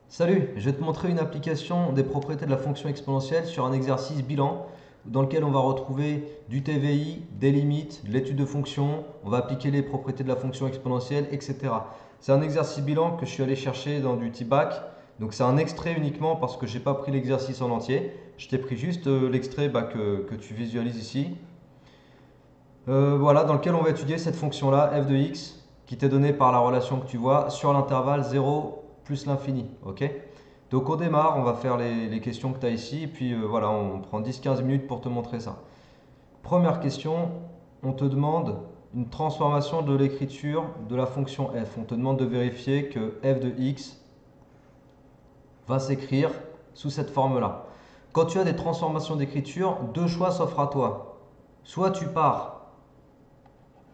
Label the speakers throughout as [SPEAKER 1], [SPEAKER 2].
[SPEAKER 1] Salut, je vais te montrer une application des propriétés de la fonction exponentielle sur un exercice bilan dans lequel on va retrouver du TVI, des limites, de l'étude de fonction, on va appliquer les propriétés de la fonction exponentielle, etc. C'est un exercice bilan que je suis allé chercher dans du T-Back, donc c'est un extrait uniquement parce que j'ai pas pris l'exercice en entier. Je t'ai pris juste l'extrait que tu visualises ici. Voilà, dans lequel on va étudier cette fonction-là, f de x, qui t'est donnée par la relation que tu vois sur l'intervalle 0 plus l'infini. Ok. Donc on démarre, on va faire les questions que tu as ici, et puis voilà, on prend 10-15 minutes pour te montrer ça. Première question, on te demande une transformation de l'écriture de la fonction f. On te demande de vérifier que f de x va s'écrire sous cette forme-là. Quand tu as des transformations d'écriture, deux choix s'offrent à toi. Soit tu pars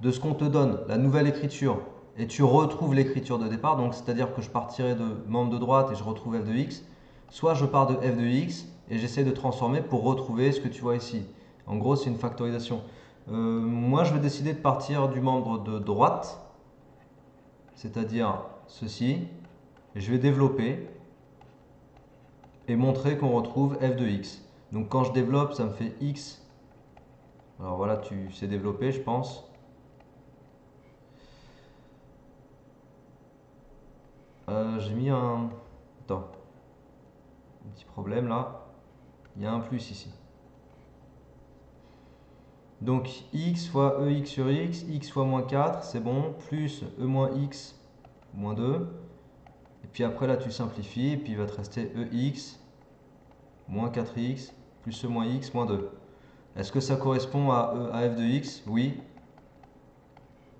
[SPEAKER 1] de ce qu'on te donne, la nouvelle écriture, et tu retrouves l'écriture de départ, donc c'est-à-dire que je partirai de membre de droite et je retrouve f de x, soit je pars de f de x et j'essaie de transformer pour retrouver ce que tu vois ici. En gros, c'est une factorisation. Moi, je vais décider de partir du membre de droite, c'est-à-dire ceci, et je vais développer et montrer qu'on retrouve f de x. Donc quand je développe, ça me fait x. Alors voilà, tu sais développer, je pense. J'ai mis un... Attends, un petit problème là. Il y a un plus ici. Donc x fois ex sur x fois moins 4, c'est bon, plus e moins x moins 2. Et puis après là tu simplifies, et puis il va te rester ex moins 4x plus e moins x moins 2. Est-ce que ça correspond à f de x? Oui.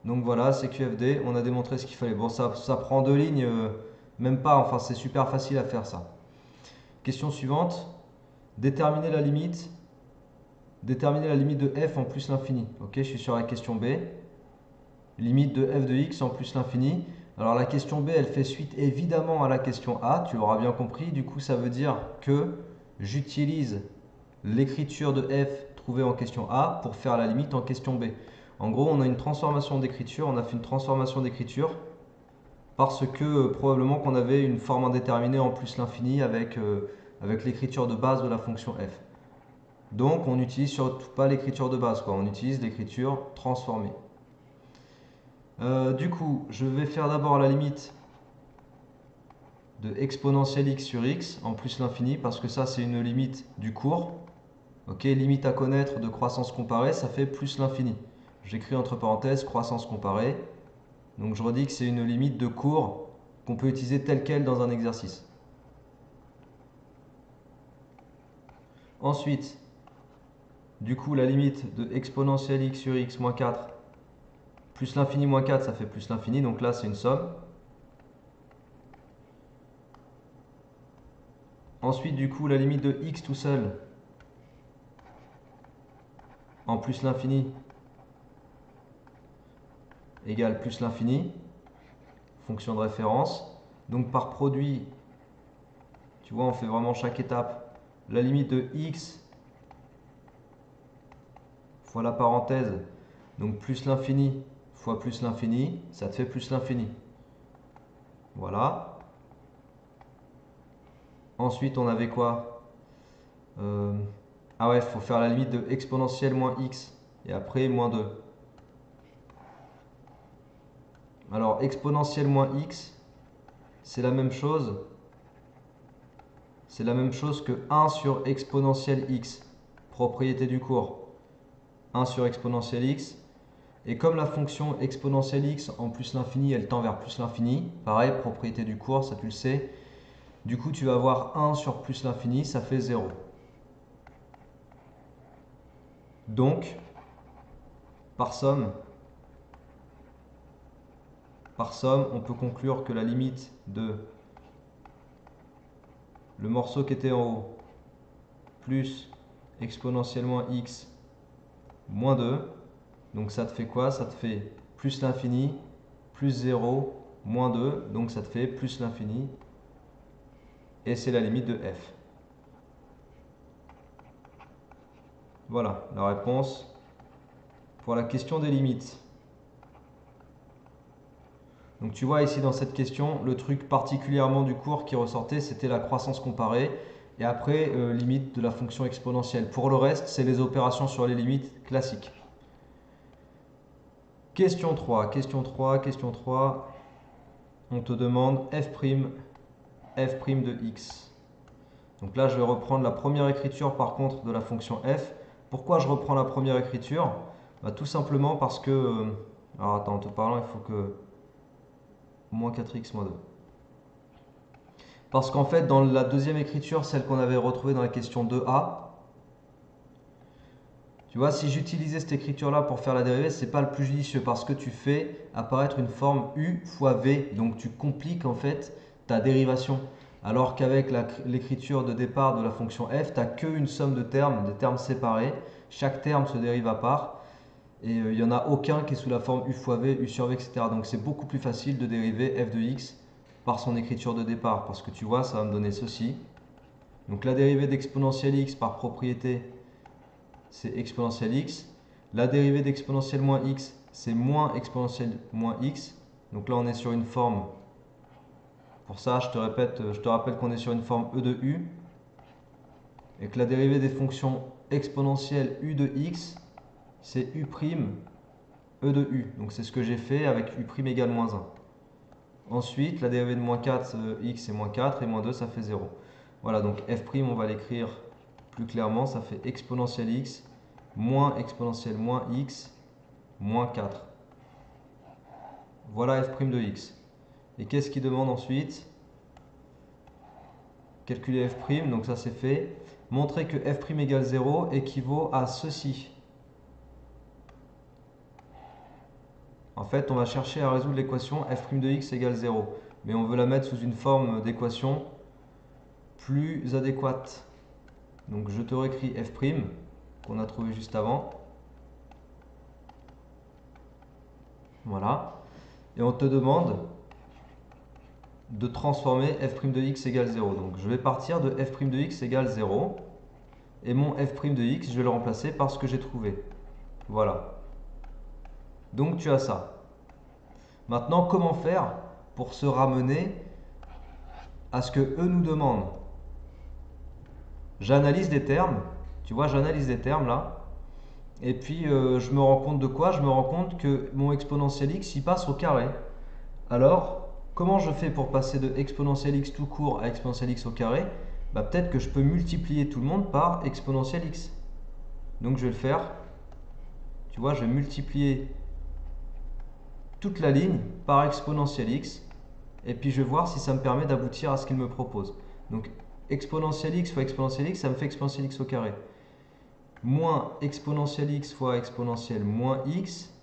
[SPEAKER 1] Donc voilà, c'est QFD, on a démontré ce qu'il fallait. Bon, ça prend deux lignes, même pas, enfin c'est super facile à faire ça. Question suivante, déterminer la limite. Déterminer la limite de f en plus l'infini. Ok, je suis sur la question B. Limite de f de x en plus l'infini. Alors la question B, elle fait suite évidemment à la question A, tu l'auras bien compris. Du coup, ça veut dire que j'utilise l'écriture de f trouvée en question A pour faire la limite en question B. En gros, on a une transformation d'écriture, on a fait une transformation d'écriture parce que probablement qu'on avait une forme indéterminée en plus l'infini avec l'écriture de base de la fonction f. Donc on n'utilise surtout pas l'écriture de base, quoi. On utilise l'écriture transformée. Du coup, je vais faire d'abord la limite de exponentielle x sur x en plus l'infini parce que ça c'est une limite du cours. Ok, limite à connaître de croissance comparée, ça fait plus l'infini. J'écris entre parenthèses croissance comparée. Donc je redis que c'est une limite de cours qu'on peut utiliser telle quelle dans un exercice. Ensuite, du coup, la limite de exponentielle x sur x moins 4 plus l'infini moins 4, ça fait plus l'infini. Donc là, c'est une somme. Ensuite, du coup, la limite de x tout seul en plus l'infini égale plus l'infini, fonction de référence. Donc par produit, tu vois, on fait vraiment chaque étape. La limite de x fois la parenthèse, donc plus l'infini fois plus l'infini, ça te fait plus l'infini. Voilà. Ensuite, on avait quoi? Ah ouais, il faut faire la limite de exponentielle moins x et après moins 2. Alors, exponentielle moins x, c'est la même chose. C'est la même chose que 1 sur exponentielle x, propriété du cours. 1 sur exponentielle x. Et comme la fonction exponentielle x en plus l'infini, elle tend vers plus l'infini, pareil, propriété du cours, ça tu le sais. Du coup, tu vas avoir 1 sur plus l'infini, ça fait 0. Donc, par somme, on peut conclure que la limite de le morceau qui était en haut plus exponentiellement x moins 2, donc ça te fait quoi? Ça te fait plus l'infini, plus 0, moins 2, donc ça te fait plus l'infini, et c'est la limite de f. Voilà la réponse pour la question des limites. Donc tu vois ici dans cette question, le truc particulièrement du cours qui ressortait, c'était la croissance comparée. Et après, limite de la fonction exponentielle. Pour le reste, c'est les opérations sur les limites classiques. Question 3, question 3, question 3. On te demande f' de x. Donc là, je vais reprendre la première écriture par contre de la fonction f. Pourquoi je reprends la première écriture? Tout simplement parce que... alors attends, en te parlant, il faut que... moins 4x moins 2. Parce qu'en fait, dans la deuxième écriture, celle qu'on avait retrouvée dans la question 2a, tu vois, si j'utilisais cette écriture-là pour faire la dérivée, c'est pas le plus judicieux parce que tu fais apparaître une forme u fois v. Donc tu compliques en fait ta dérivation. Alors qu'avec l'écriture de départ de la fonction f, tu n'as qu'une somme de termes, des termes séparés. Chaque terme se dérive à part. Et il n'y en a aucun qui est sous la forme u fois v, u sur v, etc. Donc c'est beaucoup plus facile de dériver f de x par son écriture de départ. Parce que tu vois, ça va me donner ceci. Donc la dérivée d'exponentielle x par propriété, c'est exponentielle x. La dérivée d'exponentielle moins x, c'est moins exponentielle moins x. Donc là, on est sur une forme. Pour ça, je te rappelle qu'on est sur une forme e de u. Et que la dérivée des fonctions exponentielles u de x, c'est u' e de u. Donc c'est ce que j'ai fait avec u' égale moins 1. Ensuite, la dérivée de moins 4, x c'est moins 4 et moins 2 ça fait 0. Voilà, donc f', on va l'écrire plus clairement, ça fait exponentielle x moins exponentielle moins x moins 4. Voilà f' de x. Et qu'est-ce qu'il demande ensuite? Calculer f', donc ça c'est fait. Montrer que f' égale 0 équivaut à ceci. En fait, on va chercher à résoudre l'équation f' de x égale 0. Mais on veut la mettre sous une forme d'équation plus adéquate. Donc je te réécris f' qu'on a trouvé juste avant. Voilà. Et on te demande de transformer f' de x égale 0. Donc je vais partir de f' de x égale 0. Et mon f' de x, je vais le remplacer par ce que j'ai trouvé. Voilà. Donc tu as ça. Maintenant, comment faire pour se ramener à ce que eux nous demandent? J'analyse des termes. Tu vois, j'analyse des termes là. Et puis, je me rends compte de quoi? Je me rends compte que mon exponentiel x, il passe au carré. Alors, comment je fais pour passer de exponentiel x tout court à exponentiel x au carré? Peut-être que je peux multiplier tout le monde par exponentiel x. Donc, je vais le faire. Tu vois, je vais multiplier toute la ligne par exponentiel x. Et puis, je vais voir si ça me permet d'aboutir à ce qu'il me propose. Donc, exponentiel x fois exponentiel x, ça me fait exponentiel x au carré. Moins exponentiel x fois exponentiel moins x,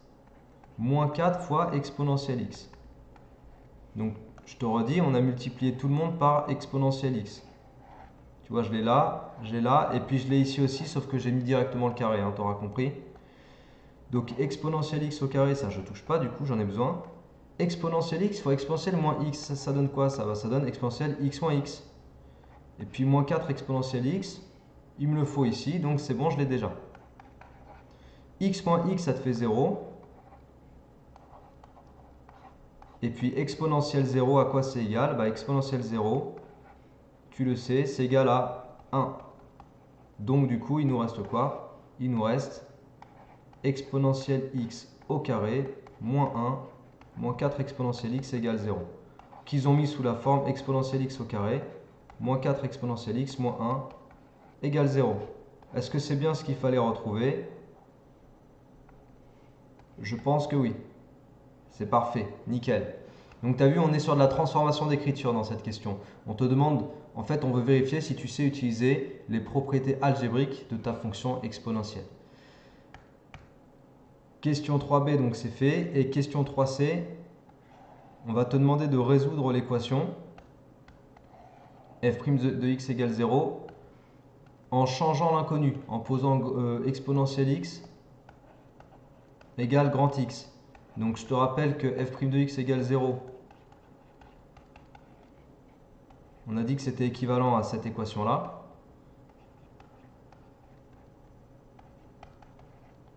[SPEAKER 1] moins 4 fois exponentiel x. Donc, je te redis, on a multiplié tout le monde par exponentiel x. Tu vois, je l'ai là, et puis je l'ai ici aussi, sauf que j'ai mis directement le carré, hein, tu auras compris. Donc, exponentiel x au carré, ça je touche pas, du coup, j'en ai besoin. Exponentiel x fois exponentiel moins x, ça donne quoi? Ça donne exponentiel x moins x. Et puis, moins 4 exponentiel x, il me le faut ici, donc c'est bon, je l'ai déjà. X moins x, ça te fait 0. Et puis exponentielle 0, à quoi c'est égal? Exponentielle 0, tu le sais, c'est égal à 1. Donc du coup, il nous reste quoi? Il nous reste exponentielle x au carré moins 1 moins 4 exponentielle x égale 0. Qu'ils ont mis sous la forme exponentielle x au carré moins 4 exponentielle x moins 1 égale 0. Est-ce que c'est bien ce qu'il fallait retrouver? Je pense que oui. C'est parfait, nickel. Donc tu as vu, on est sur de la transformation d'écriture dans cette question. On te demande, en fait, on veut vérifier si tu sais utiliser les propriétés algébriques de ta fonction exponentielle. Question 3b, donc c'est fait. Et question 3c, on va te demander de résoudre l'équation f' de x égale 0 en changeant l'inconnu, en posant exponentielle x égale grand X. Donc je te rappelle que f' de x égale 0. On a dit que c'était équivalent à cette équation-là.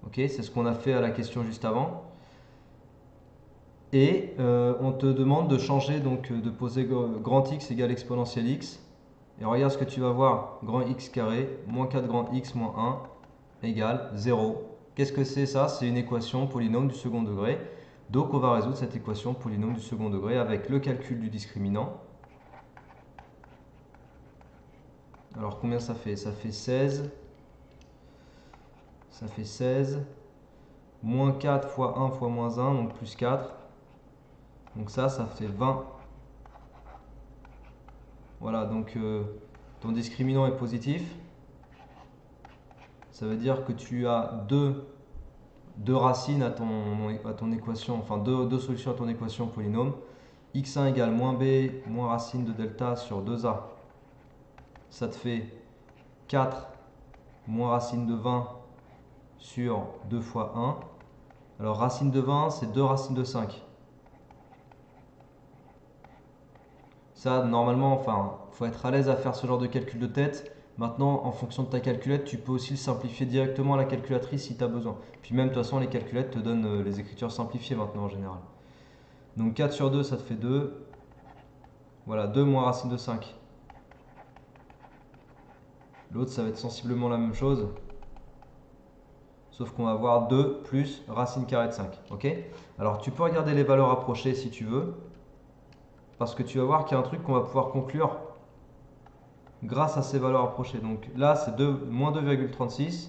[SPEAKER 1] Ok, c'est ce qu'on a fait à la question juste avant. Et on te demande de changer, donc de poser grand X égale exponentielle X. Et regarde ce que tu vas voir, grand X carré, moins 4 grand X moins 1 égale 0. Qu'est-ce que c'est ça? C'est une équation polynôme du second degré. Donc on va résoudre cette équation polynôme du second degré avec le calcul du discriminant. Alors combien ça fait? Ça fait 16. Ça fait 16. Moins 4 fois 1 fois moins 1, donc plus 4. Donc ça fait 20. Voilà, donc ton discriminant est positif. Ça veut dire que tu as deux racines à ton équation, enfin deux solutions à ton équation polynôme. x1 égale moins b moins racine de delta sur 2a. Ça te fait 4 moins racine de 20 sur 2 fois 1. Alors racine de 20, c'est 2 racines de 5. Ça, normalement, enfin, faut être à l'aise à faire ce genre de calcul de tête. Maintenant, en fonction de ta calculette, tu peux aussi le simplifier directement à la calculatrice si tu as besoin. Puis même, de toute façon, les calculettes te donnent les écritures simplifiées maintenant en général. Donc 4 sur 2, ça te fait 2. Voilà, 2 moins racine de 5. L'autre, ça va être sensiblement la même chose. Sauf qu'on va avoir 2 plus racine carrée de 5. Ok? Alors, tu peux regarder les valeurs approchées si tu veux. Parce que tu vas voir qu'il y a un truc qu'on va pouvoir conclure grâce à ces valeurs approchées. Donc là, c'est moins 2,36.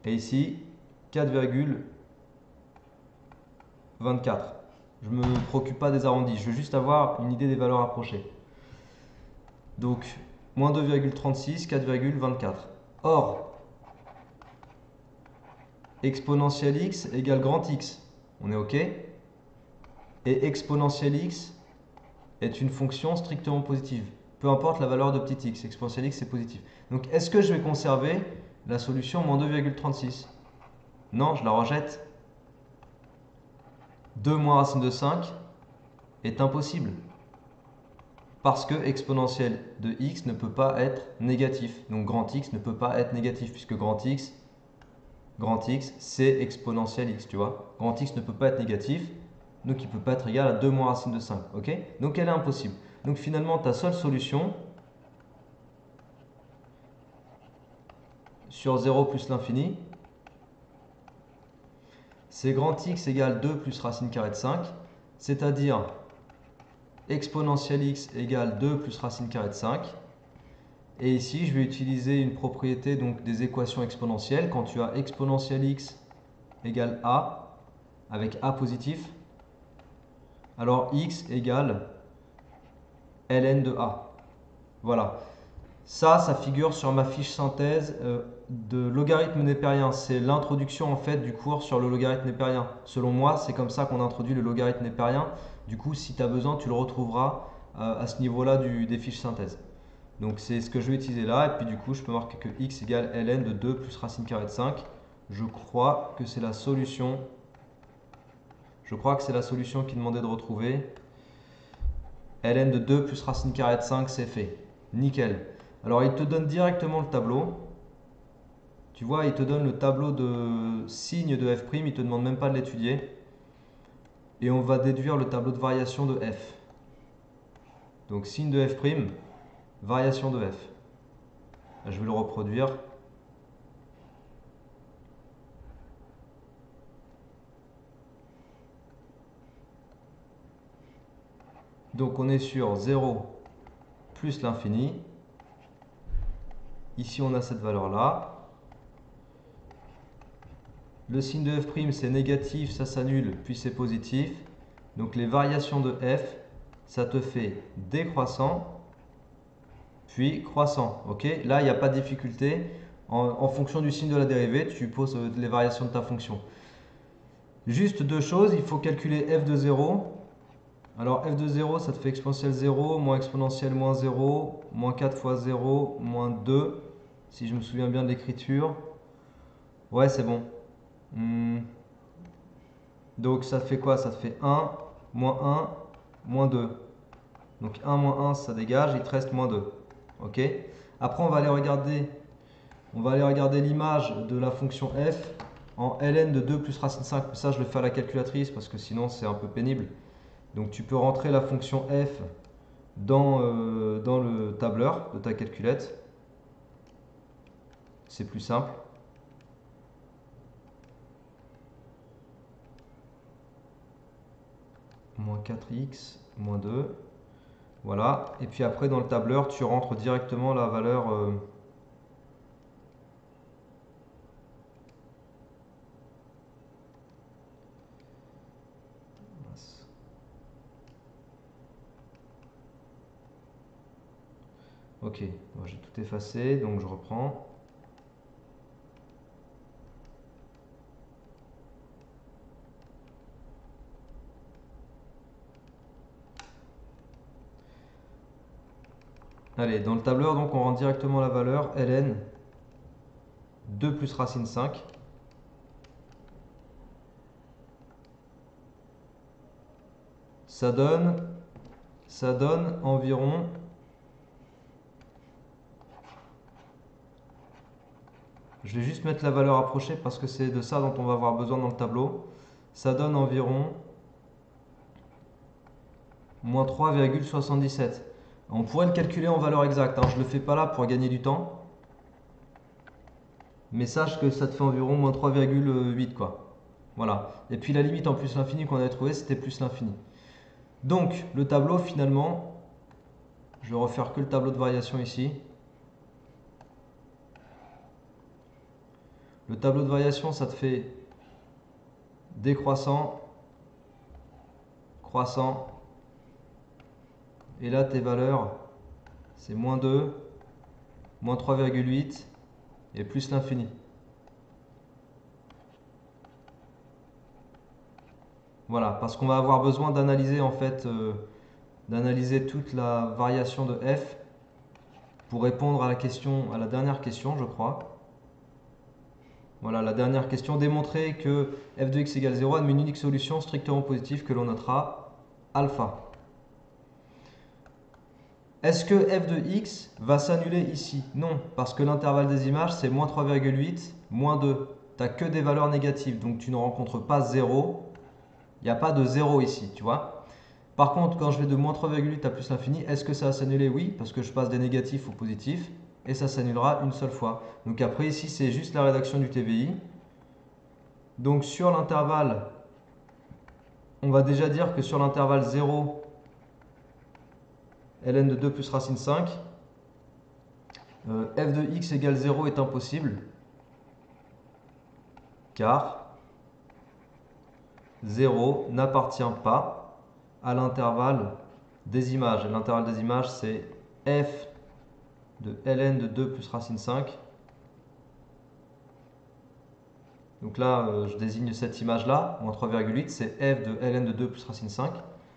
[SPEAKER 1] Et ici, 4,24. Je ne me préoccupe pas des arrondis. Je veux juste avoir une idée des valeurs approchées. Donc, moins 2,36, 4,24. Or, exponentielle x égale grand X. On est OK? Et exponentielle x est une fonction strictement positive. Peu importe la valeur de petit x, exponentielle x c'est positif. Donc est-ce que je vais conserver la solution moins 2,36? Non, je la rejette. 2 moins racine de 5 est impossible. Parce que exponentielle de x ne peut pas être négatif. Donc grand X ne peut pas être négatif puisque grand X c'est exponentielle x, tu vois. Grand X ne peut pas être négatif. Donc il ne peut pas être égal à 2 moins racine de 5. Ok? Donc elle est impossible. Donc finalement, ta seule solution sur 0 plus l'infini, c'est grand X égale 2 plus racine carrée de 5, c'est-à-dire exponentielle x égale 2 plus racine carrée de 5. Et ici, je vais utiliser une propriété donc, des équations exponentielles. Quand tu as exponentielle x égale a, avec a positif, alors x égale ln de a. Voilà. Ça figure sur ma fiche synthèse de logarithme népérien. C'est l'introduction en fait du cours sur le logarithme népérien. Selon moi, c'est comme ça qu'on introduit le logarithme népérien. Du coup, si tu as besoin, tu le retrouveras à ce niveau-là des fiches synthèse. Donc c'est ce que je vais utiliser là. Et puis du coup, je peux marquer que x égale ln de 2 plus racine carrée de 5. Je crois que c'est la solution. Je crois que c'est la solution qu'il demandait de retrouver. ln de 2 plus racine carrée de 5, c'est fait. Nickel. Alors, il te donne directement le tableau. Tu vois, il te donne le tableau de signe de f', il ne te demande même pas de l'étudier. Et on va déduire le tableau de variation de f. Donc, signe de f', variation de f. Là, je vais le reproduire. Donc, on est sur 0 plus l'infini. Ici, on a cette valeur-là. Le signe de f', c'est négatif, ça s'annule, puis c'est positif. Donc, les variations de f, ça te fait décroissant, puis croissant. Ok? Là, il n'y a pas de difficulté. En fonction du signe de la dérivée, tu poses les variations de ta fonction. Juste deux choses, il faut calculer f de 0. Alors f de 0, ça te fait exponentielle 0, moins exponentielle moins 0, moins 4 fois 0, moins 2. Si je me souviens bien de l'écriture. Ouais, c'est bon. Donc ça te fait quoi? Ça te fait 1, moins 1, moins 2. Donc 1 moins 1, ça dégage, il te reste moins 2. Ok? Après, on va aller regarder l'image de la fonction f en ln de 2 plus racine 5. Ça, je le fais à la calculatrice parce que sinon, c'est un peu pénible. Donc, tu peux rentrer la fonction f dans le tableur de ta calculette. C'est plus simple. Moins 4x, moins 2. Voilà. Et puis après, dans le tableur, tu rentres directement la valeur... Ok, j'ai tout effacé, donc je reprends. Allez, dans le tableur, donc on rentre directement la valeur ln 2 plus racine 5. Ça donne environ... Je vais juste mettre la valeur approchée parce que c'est de ça dont on va avoir besoin dans le tableau. Ça donne environ moins 3,77. On pourrait le calculer en valeur exacte, hein. Je ne le fais pas là pour gagner du temps. Mais sache que ça te fait environ moins 3,8 quoi. Voilà. Et puis la limite en plus l'infini qu'on avait trouvé, c'était plus l'infini. Donc le tableau finalement, je vais refaire que le tableau de variation ici. Le tableau de variation, ça te fait décroissant, croissant. Et là, tes valeurs, c'est moins 2, moins 3,8 et plus l'infini. Voilà, parce qu'on va avoir besoin d'analyser en fait, d'analyser toute la variation de f pour répondre à la question, à la dernière question, je crois. Voilà, la dernière question, démontrer que f de x égale 0 admet une unique solution strictement positive que l'on notera alpha. Est-ce que f de x va s'annuler ici? Non, parce que l'intervalle des images, c'est moins 3,8, moins 2. Tu n'as que des valeurs négatives, donc tu ne rencontres pas 0. Il n'y a pas de 0 ici, tu vois. Par contre, quand je vais de moins 3,8 à plus l'infini, est-ce que ça va s'annuler? Oui, parce que je passe des négatifs au positif, et ça s'annulera une seule fois. Donc après, ici, c'est juste la rédaction du TVI. Donc sur l'intervalle, on va déjà dire que sur l'intervalle 0, ln de 2 plus racine 5, f de x égale 0 est impossible, car 0 n'appartient pas à l'intervalle des images. L'intervalle des images, c'est f de ln de 2 plus racine 5. Donc là, je désigne cette image-là, moins 3,8, c'est f de ln de 2 plus racine 5.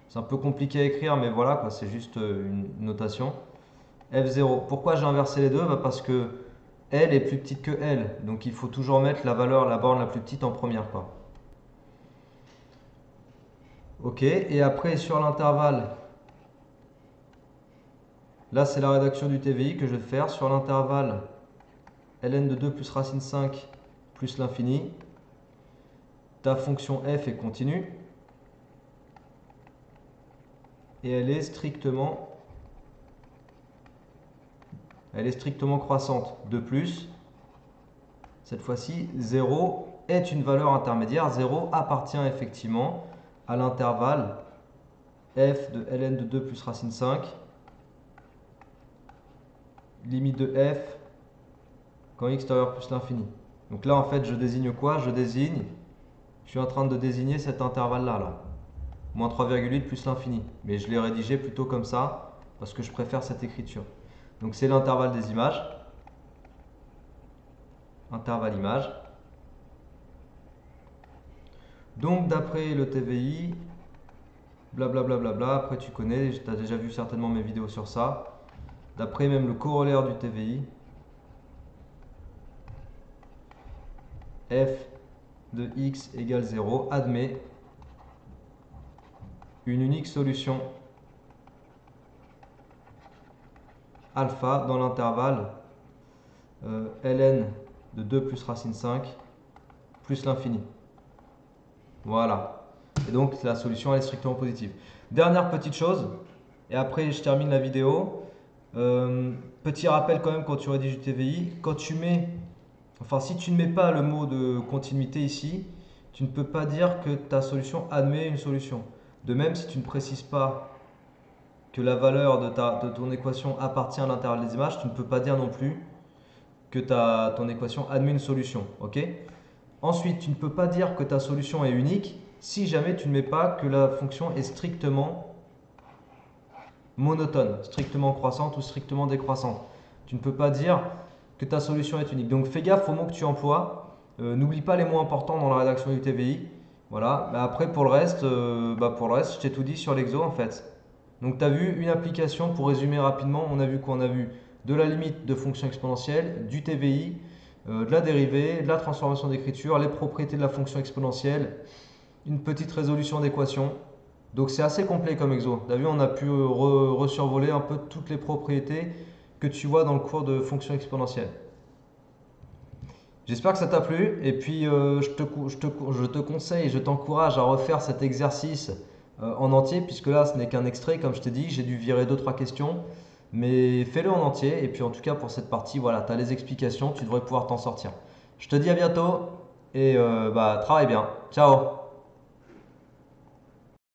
[SPEAKER 1] C'est un peu compliqué à écrire, mais voilà, c'est juste une notation. F0. Pourquoi j'ai inversé les deux? Parce que L est plus petite que L. Donc il faut toujours mettre la valeur, la borne la plus petite en première, quoi. Ok, et après sur l'intervalle, là c'est la rédaction du TVI que je vais faire. Sur l'intervalle ln de 2 plus racine 5 plus l'infini, ta fonction f est continue. Et elle est strictement croissante. De plus, cette fois-ci, 0 est une valeur intermédiaire. 0 appartient effectivement à l'intervalle f de ln de 2 plus racine 5, limite de f quand x extérieur plus l'infini. Donc là, en fait, je désigne quoi? Je suis en train de désigner cet intervalle-là, là. Moins 3,8 plus l'infini. Mais je l'ai rédigé plutôt comme ça, parce que je préfère cette écriture. Donc c'est l'intervalle des images. Intervalle image. Donc d'après le TVI, blablabla, bla bla bla, après tu connais, tu as déjà vu certainement mes vidéos sur ça. D'après même le corollaire du TVI, f de x égale 0 admet une unique solution alpha dans l'intervalle ln de 2 plus racine 5 plus l'infini. Voilà. Et donc la solution elle est strictement positive. Dernière petite chose, et après je termine la vidéo. Petit rappel quand même quand tu rédiges du TVI, quand tu mets, enfin si tu ne mets pas le mot de continuité ici, tu ne peux pas dire que ta solution admet une solution. De même, si tu ne précises pas que la valeur de ton équation appartient à l'intervalle des images, tu ne peux pas dire non plus que ton équation admet une solution. Ok? Ensuite, tu ne peux pas dire que ta solution est unique si jamais tu ne mets pas que la fonction est strictement monotone, strictement croissante ou strictement décroissante. Tu ne peux pas dire que ta solution est unique. Donc fais gaffe aux mots que tu emploies. N'oublie pas les mots importants dans la rédaction du TVI. Voilà. Mais après, pour le reste, je t'ai tout dit sur l'exo en fait. Donc tu as vu une application, pour résumer rapidement, on a vu quoi? On a vu de la limite de fonction exponentielle, du TVI, de la dérivée, de la transformation d'écriture, les propriétés de la fonction exponentielle, une petite résolution d'équation. Donc c'est assez complet comme exo. Tu as vu, on a pu resurvoler un peu toutes les propriétés que tu vois dans le cours de fonction exponentielle. J'espère que ça t'a plu et puis je te conseille, je t'encourage à refaire cet exercice en entier puisque là ce n'est qu'un extrait comme je t'ai dit, j'ai dû virer 2-3 questions mais fais-le en entier et puis en tout cas pour cette partie, voilà, tu as les explications, tu devrais pouvoir t'en sortir. Je te dis à bientôt et travaille bien. Ciao!